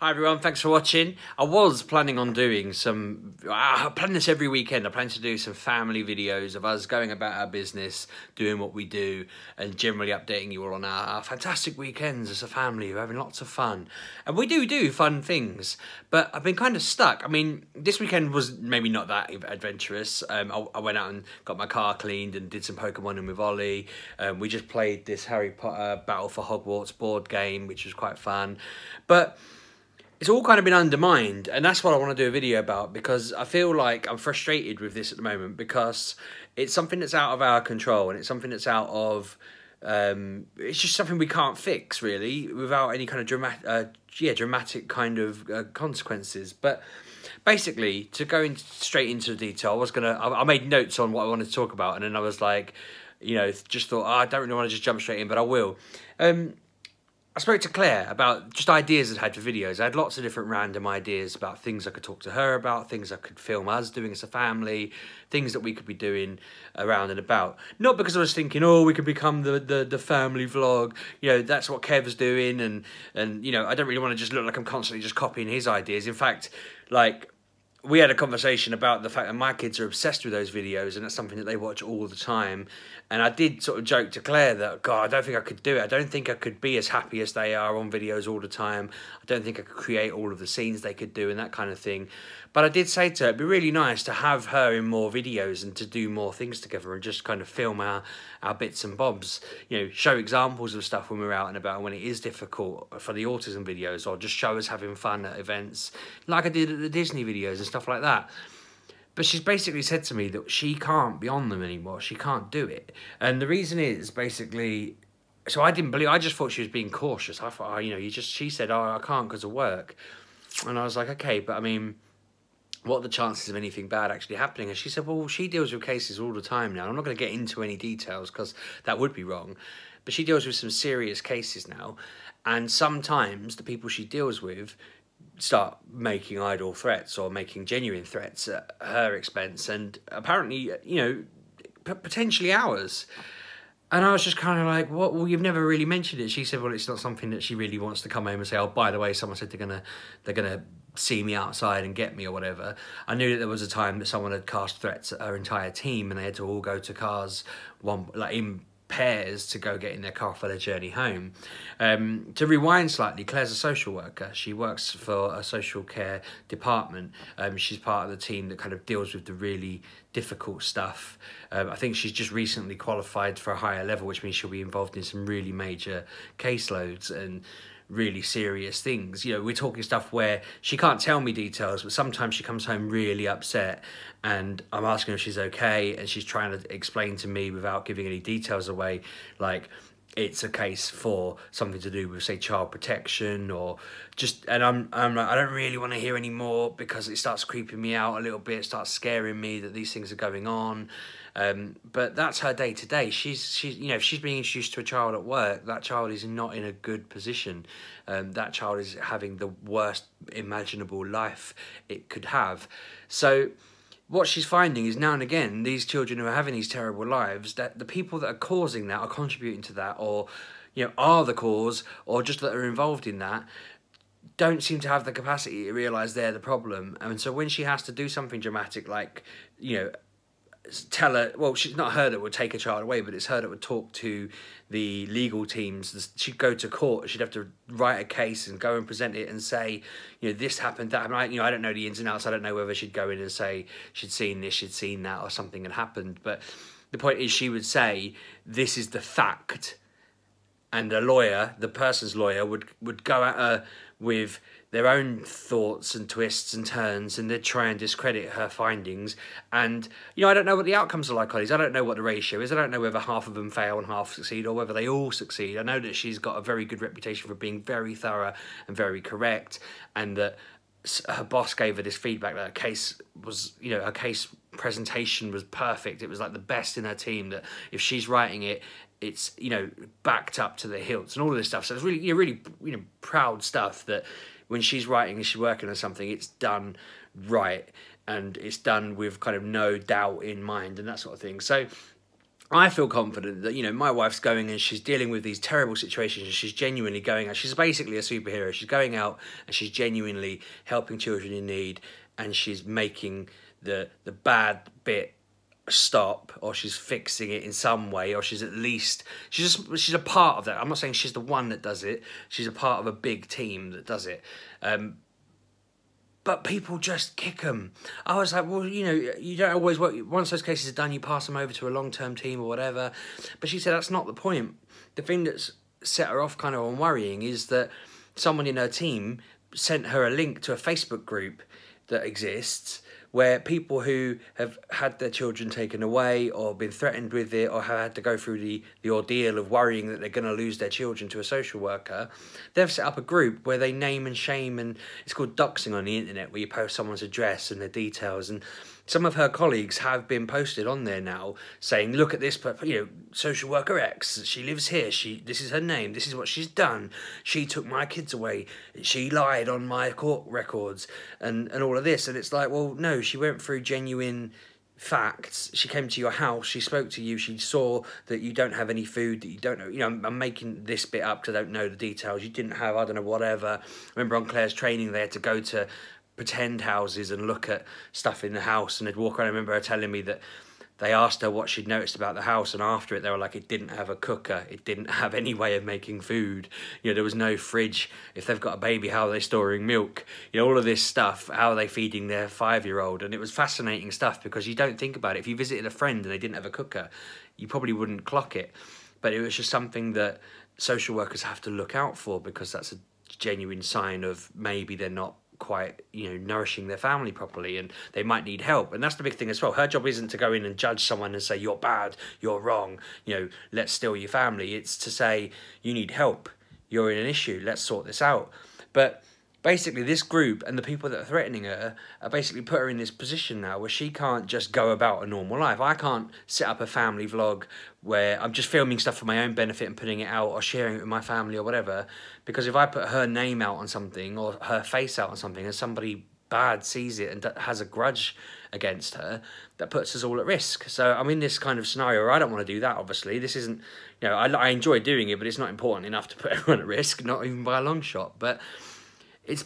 Hi everyone, thanks for watching. I was planning on doing I plan this every weekend. I plan to do some family videos of us going about our business, doing what we do, and generally updating you all on our fantastic weekends as a family. We're having lots of fun. And we do fun things, but I've been kind of stuck. I mean, this weekend was maybe not that adventurous. I went out and got my car cleaned and did some Pokemoning with Ollie. We just played this Harry Potter Battle for Hogwarts board game, which was quite fun. But it's all kind of been undermined, and that's what I want to do a video about, because I feel like I'm frustrated with this at the moment, because it's something that's out of our control, and it's something that's out of it's just something we can't fix really without any kind of dramatic kind of consequences. But basically, to go straight into the detail, I made notes on what I wanted to talk about, and then I was like, just thought, I don't really want to just jump straight in, but I will. I spoke to Claire about just ideas I'd had for videos. I had lots of different random ideas about things I could talk to her about, things I could film us doing as a family, things that we could be doing around and about. Not because I was thinking, oh, we could become the family vlog. That's what Kev's doing, and I don't really want to just look like I'm constantly just copying his ideas. In fact, we had a conversation about the fact that my kids are obsessed with those videos, and that's something that they watch all the time. And I did sort of joke to Claire that, God, I don't think I could do it. I don't think I could be as happy as they are on videos all the time. I don't think I could create all of the scenes they could do and that kind of thing. But I did say to her, it'd be really nice to have her in more videos and to do more things together and just kind of film our bits and bobs. Show examples of stuff when we're out and about, when it is difficult for the autism videos, or just show us having fun at events like I did at the Disney videos and stuff like that. But she's basically said to me that she can't be on them anymore. She can't do it. And the reason is basically, so I didn't believe, I just thought she was being cautious. I thought, she said, oh, I can't because of work. And I was like, okay, but I mean, what are the chances of anything bad actually happening? And she said, well, she deals with cases all the time now. I'm not going to get into any details because that would be wrong. But she deals with some serious cases now. And sometimes the people she deals with start making idle threats or making genuine threats at her expense, and apparently, potentially ours. And I was just kind of like, what? Well, you've never really mentioned it. She said, well, it's not something that she really wants to come home and say, oh, by the way, someone said they're gonna see me outside and get me or whatever. I knew that there was a time that someone had cast threats at her entire team, and they had to all go to cars in pairs to go get in their car for their journey home. To rewind slightly, Claire's a social worker. She works for a social care department. She's part of the team that kind of deals with the really difficult stuff. I think she's just recently qualified for a higher level, which means she'll be involved in some really major caseloads and really serious things. We're talking stuff where she can't tell me details, but sometimes she comes home really upset and I'm asking her if she's okay, and she's trying to explain to me without giving any details away, like it's a case for something to do with, say, child protection, or just, and I'm like, I don't really want to hear any more because it starts creeping me out a little bit, it starts scaring me that these things are going on. But that's her day to day. She's if she's being introduced to a child at work, that child is not in a good position. That child is having the worst imaginable life it could have. So what she's finding is, now and again, these children who are having these terrible lives, that the people that are causing that, are contributing to that, or are the cause, or just that are involved in that, don't seem to have the capacity to realise they're the problem. And so when she has to do something dramatic, like tell her, well, she's not her that would take a child away, but it's her that would talk to the legal teams. She'd go to court, she'd have to write a case and go and present it and say, this happened, that happened. I don't know the ins and outs. I don't know whether she'd go in and say she'd seen this, she'd seen that, or something had happened. But the point is, she would say, this is the fact. And the lawyer, the person's lawyer, would go at her with their own thoughts and twists and turns, and they'd try and discredit her findings. And, I don't know what the outcomes are like on these. I don't know what the ratio is. I don't know whether half of them fail and half succeed, or whether they all succeed. I know that she's got a very good reputation for being very thorough and very correct, and that her boss gave her this feedback that her case was, her case presentation was perfect. It was like the best in her team, that if she's writing it, it's, backed up to the hilts and all of this stuff. So it's really, proud stuff that when she's writing and she's working on something, it's done right and it's done with kind of no doubt in mind and that sort of thing. So I feel confident that, you know, my wife's going and she's dealing with these terrible situations and she's genuinely going out. She's basically a superhero. She's going out and she's genuinely helping children in need, and she's making the bad bit stop, or she's fixing it in some way, or she's at least, she's a part of that. I'm not saying she's the one that does it. She's a part of a big team that does it. But people just kick them. I was like, well, you know, you don't always work. Once those cases are done, you pass them over to a long-term team or whatever. But she said that's not the point. The thing that's set her off kind of on worrying is that someone in her team sent her a link to a Facebook group that exists where people who have had their children taken away or been threatened with it or have had to go through the ordeal of worrying that they're going to lose their children to a social worker, they've set up a group where they name and shame, and it's called doxing on the internet, where you post someone's address and their details. And some of her colleagues have been posted on there now saying, look at this, you know, social worker X, she lives here, this is her name, this is what she's done, she took my kids away, she lied on my court records, and all of this. And it's like, well, no, she went through genuine facts. She came to your house, she spoke to you, she saw that you don't have any food, that you don't know, you know, I'm making this bit up because I don't know the details, you didn't have, I don't know, whatever. I remember on Claire's training they had to go to pretend houses and look at stuff in the house, and they'd walk around. I remember her telling me that they asked her what she'd noticed about the house, and after it they were like, it didn't have a cooker, it didn't have any way of making food, you know, there was no fridge. If they've got a baby, how are they storing milk? You know, all of this stuff. How are they feeding their 5-year-old? And it was fascinating stuff, because you don't think about it. If you visited a friend and they didn't have a cooker, you probably wouldn't clock it, but it was just something that social workers have to look out for, because that's a genuine sign of maybe they're not quite, you know, nourishing their family properly, and they might need help. And that's the big thing as well. Her job isn't to go in and judge someone and say you're bad, you're wrong, you know, let's steal your family. It's to say you need help, you're in an issue, let's sort this out. But basically this group and the people that are threatening her are basically put her in this position now where she can't just go about a normal life. I can't set up a family vlog where I'm just filming stuff for my own benefit and putting it out or sharing it with my family or whatever, because if I put her name out on something or her face out on something and somebody bad sees it and has a grudge against her, that puts us all at risk. So I'm in this kind of scenario where I don't want to do that, obviously. This isn't, you know, I enjoy doing it, but it's not important enough to put everyone at risk, not even by a long shot. But it's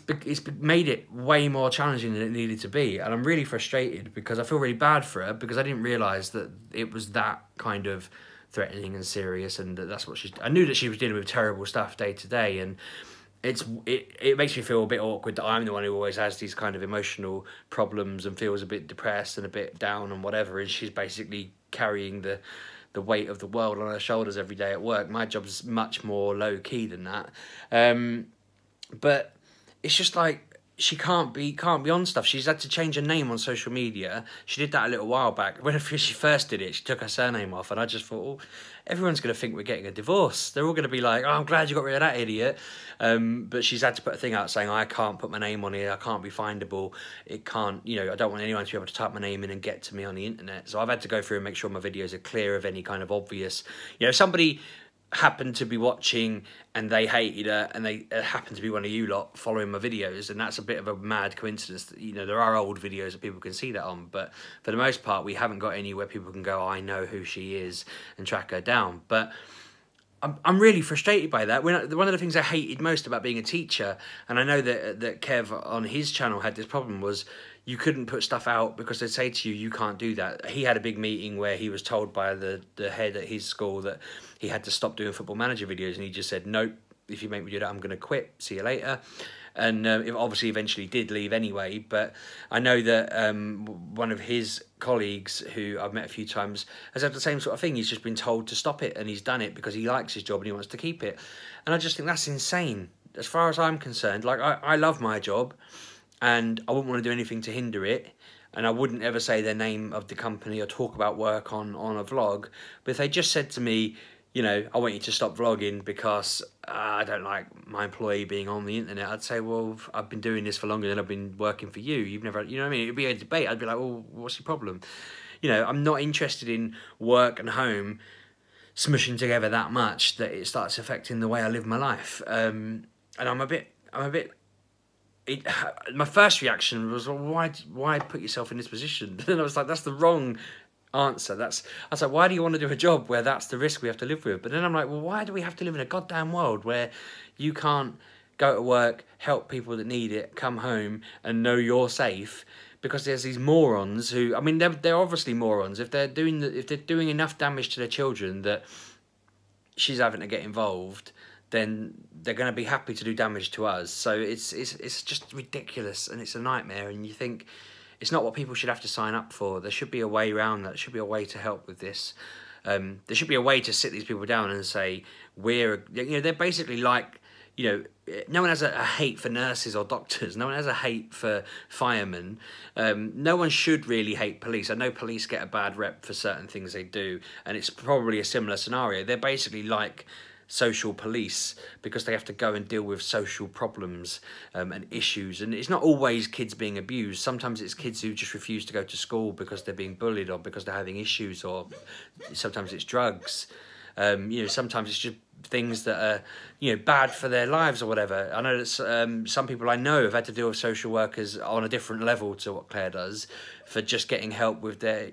made it way more challenging than it needed to be, and I'm really frustrated because I feel really bad for her, because I didn't realise that it was that kind of threatening and serious, and that's what I knew that she was dealing with terrible stuff day to day, and it makes me feel a bit awkward that I'm the one who always has these kind of emotional problems and feels a bit depressed and a bit down and whatever, and she's basically carrying the weight of the world on her shoulders every day at work. My job's much more low key than that, but it's just like she can't be on stuff. She's had to change her name on social media. She did that a little while back. When she first did it, she took her surname off, and I just thought, oh, everyone's going to think we're getting a divorce. They're all going to be like, oh, I'm glad you got rid of that idiot. But she's had to put a thing out saying, I can't put my name on here, I can't be findable, it can't, you know, I don't want anyone to be able to type my name in and get to me on the internet. So I've had to go through and make sure my videos are clear of any kind of obvious, you know, if somebody happened to be watching and they hated her and they happened to be one of you lot following my videos, and that's a bit of a mad coincidence that, you know, there are old videos that people can see that on, but for the most part we haven't got anywhere people can go, oh, I know who she is, and track her down. But I'm really frustrated by that. One of the things I hated most about being a teacher, and I know that Kev on his channel had this problem, was you couldn't put stuff out because they'd say to you, you can't do that. He had a big meeting where he was told by the head at his school that he had to stop doing Football Manager videos, and he just said, nope, if you make me do that, I'm going to quit, see you later. And it obviously eventually did leave anyway, but I know that one of his colleagues, who I've met a few times, has had the same sort of thing. He's just been told to stop it, and he's done it because he likes his job and he wants to keep it. And I just think that's insane. As far as I'm concerned, like, I love my job, and I wouldn't want to do anything to hinder it, and I wouldn't ever say the name of the company or talk about work on a vlog. But if they just said to me, you know, I want you to stop vlogging because I don't like my employee being on the internet, I'd say, well, I've been doing this for longer than I've been working for you. You've never, you know what I mean? It'd be a debate. I'd be like, well, what's your problem? You know, I'm not interested in work and home smushing together that much that it starts affecting the way I live my life. And my first reaction was, well, why put yourself in this position? And I was like, that's the wrong answer. I was like, why do you want to do a job where that's the risk we have to live with? But then I'm like, well, why do we have to live in a goddamn world where you can't go to work, help people that need it, come home and know you're safe? Because there's these morons who, I mean, they're obviously morons. If they're doing enough damage to their children that she's having to get involved, then they're going to be happy to do damage to us. So it's just ridiculous, and it's a nightmare. And you think it's not what people should have to sign up for. There should be a way around that. There should be a way to help with this. There should be a way to sit these people down and say, they're basically like, no one has a hate for nurses or doctors. No one has a hate for firemen. No one should really hate police. I know police get a bad rep for certain things they do, and it's probably a similar scenario. They're basically like social police because they have to go and deal with social problems and issues. And it's not always kids being abused. Sometimes it's kids who just refuse to go to school because they're being bullied or because they're having issues, or sometimes it's drugs. Sometimes it's just things that are, bad for their lives or whatever. I know that some people I know have had to deal with social workers on a different level to what Claire does for just getting help with their,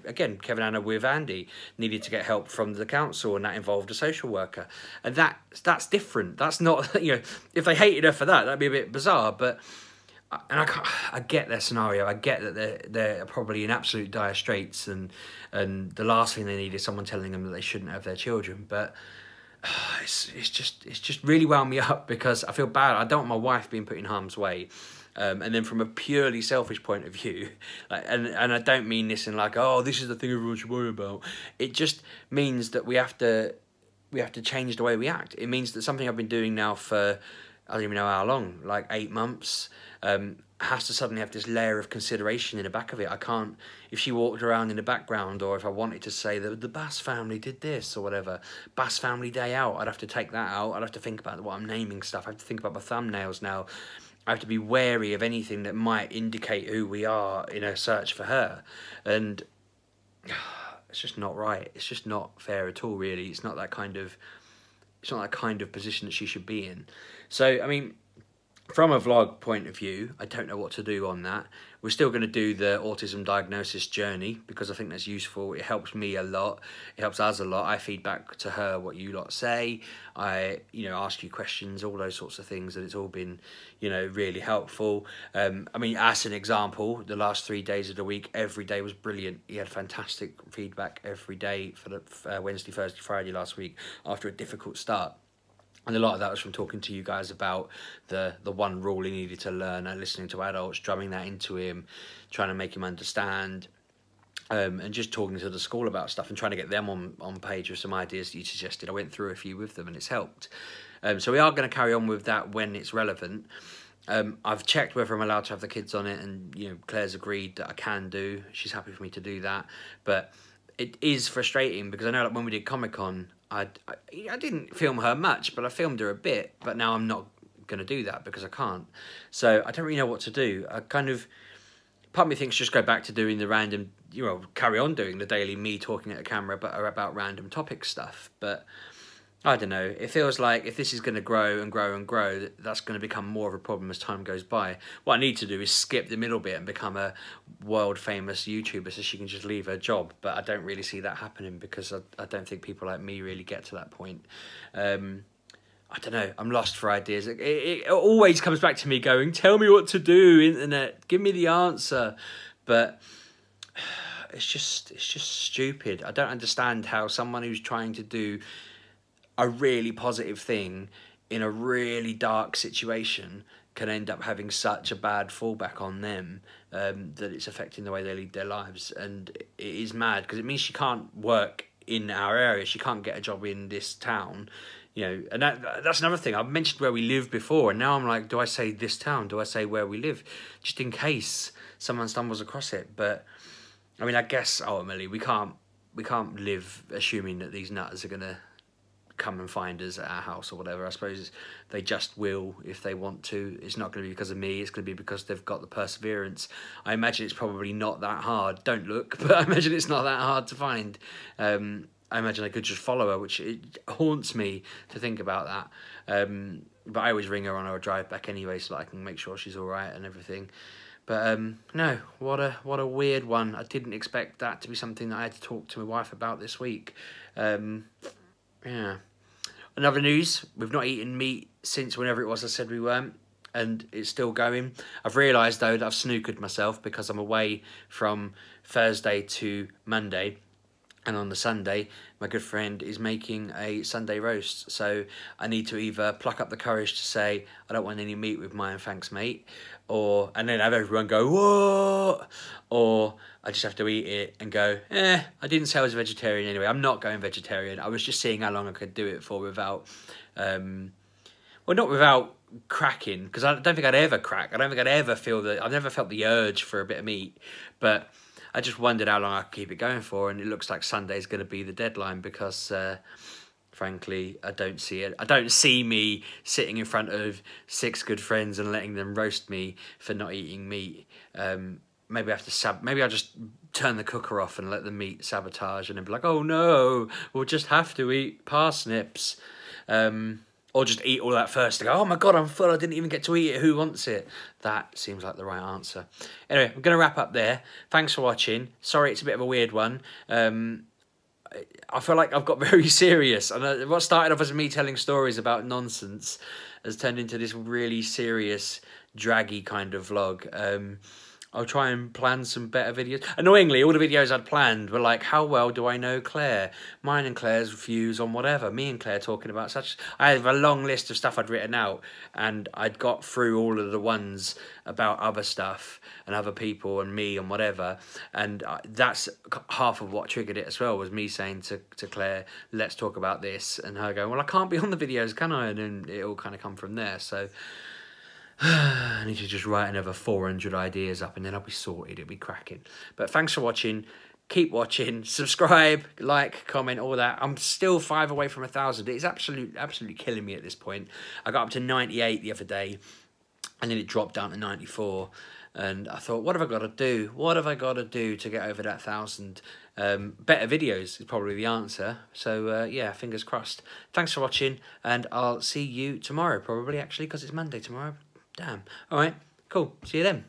again, Kevin Anna with Andy needed to get help from the council, and that involved a social worker. And that's different. That's not, if they hated her for that, that'd be a bit bizarre. But, I get their scenario. I get that they're probably in absolute dire straits, and the last thing they need is someone telling them that they shouldn't have their children. But it's just really wound me up because I feel bad. I don't want my wife being put in harm's way. And then from a purely selfish point of view, and I don't mean this in like, oh, this is the thing everyone should worry about. It just means that we have to change the way we act. It means that something I've been doing now for, I don't even know how long, like 8 months, has to suddenly have this layer of consideration in the back of it. I can't, if she walked around in the background, or if I wanted to say that the Bass family did this or whatever, Bass family day out, I'd have to take that out. I'd have to think about what I'm naming stuff. I have to think about my thumbnails now. I have to be wary of anything that might indicate who we are in a search for her. And it's just not right. It's just not fair at all, really. It's not that kind of position that she should be in. So, I mean, from a vlog point of view, I don't know what to do on that. We're still going to do the autism diagnosis journey because I think that's useful. It helps me a lot. It helps us a lot. I feed back to her what you lot say. I, ask you questions, all those sorts of things, and it's all been, really helpful. I mean, as an example, the last 3 days of the week, every day was brilliant. He had fantastic feedback every day for the Wednesday, Thursday, Friday last week after a difficult start. And a lot of that was from talking to you guys about the one rule he needed to learn and listening to adults, drumming that into him, trying to make him understand, and just talking to the school about stuff and trying to get them on page with some ideas that you suggested. I went through a few with them and it's helped. So we are going to carry on with that when it's relevant. I've checked whether I'm allowed to have the kids on it, and Claire's agreed that I can do. She's happy for me to do that. But it is frustrating because I know, like, when we did Comic-Con, I didn't film her much, but I filmed her a bit. But now I'm not going to do that because I can't. So I don't really know what to do. Part of me thinks just go back to doing the random, carry on doing the daily me talking at a camera, but about random topic stuff. But I don't know. It feels like if this is going to grow and grow and grow, that's going to become more of a problem as time goes by. What I need to do is skip the middle bit and become a world-famous YouTuber so she can just leave her job. But I don't really see that happening because I don't think people like me really get to that point. I don't know. I'm lost for ideas. It always comes back to me going, tell me what to do, internet. Give me the answer. But it's just stupid. I don't understand how someone who's trying to do a really positive thing in a really dark situation can end up having such a bad fallback on them that it's affecting the way they lead their lives. And it is mad because it means she can't work in our area. She can't get a job in this town, and that's another thing. I've mentioned where we live before, and now I'm like, do I say this town? Do I say where we live? Just in case someone stumbles across it. But I mean, I guess ultimately we can't live assuming that these nutters are gonna come and find us at our house or whatever. I suppose they just will if they want to. It's not going to be because of me. It's going to be because they've got the perseverance. I imagine it's probably not that hard. Don't look, but I imagine it's not that hard to find. I imagine I could just follow her, which it haunts me to think about that. But I always ring her on our drive back anyway so that I can make sure she's all right and everything. But no, what a weird one. I didn't expect that to be something that I had to talk to my wife about this week. Yeah. Another news, we've not eaten meat since whenever it was I said we weren't, and it's still going. I've realised though that I've snookered myself because I'm away from Thursday to Monday. And on the Sunday, my good friend is making a Sunday roast. So I need to either pluck up the courage to say, I don't want any meat with mine, thanks mate. And then have everyone go, what? Or I just have to eat it and go, I didn't say I was a vegetarian anyway. I'm not going vegetarian. I was just seeing how long I could do it for without, well, not without cracking, because I don't think I'd ever crack. I don't think I'd ever feel I've never felt the urge for a bit of meat. But I just wondered how long I could keep it going for, and it looks like Sunday's going to be the deadline because, frankly, I don't see it. I don't see me sitting in front of 6 good friends and letting them roast me for not eating meat. Maybe I have to maybe I'll just turn the cooker off and let the meat sabotage, and then be like, oh no, we'll just have to eat parsnips. Or just eat all that first and go, oh my God, I'm full, I didn't even get to eat it, who wants it? That seems like the right answer. Anyway, I'm going to wrap up there. Thanks for watching. Sorry it's a bit of a weird one. I feel like I've got very serious. And what started off as me telling stories about nonsense has turned into this really serious, draggy kind of vlog. I'll try and plan some better videos. Annoyingly, all the videos I'd planned were like, how well do I know Claire? Mine and Claire's views on whatever. Me and Claire talking about such... I have a long list of stuff I'd written out, and I'd got through all of the ones about other stuff and other people and me and whatever. And that's half of what triggered it as well, was me saying to Claire, let's talk about this. And her going, well, I can't be on the videos, can I? And then it all kind of come from there. So... I need to just write another 400 ideas up and then I'll be sorted. It'll be cracking. But thanks for watching. Keep watching. Subscribe, like, comment, all that. I'm still 5 away from 1,000. It's absolutely killing me at this point. I got up to 98 the other day and then it dropped down to 94. And I thought, what have I got to do? What have I got to do to get over that 1,000? Better videos is probably the answer. So, yeah, fingers crossed. Thanks for watching, and I'll see you tomorrow, probably, actually, because it's Monday tomorrow. Damn. All right, cool. See you then.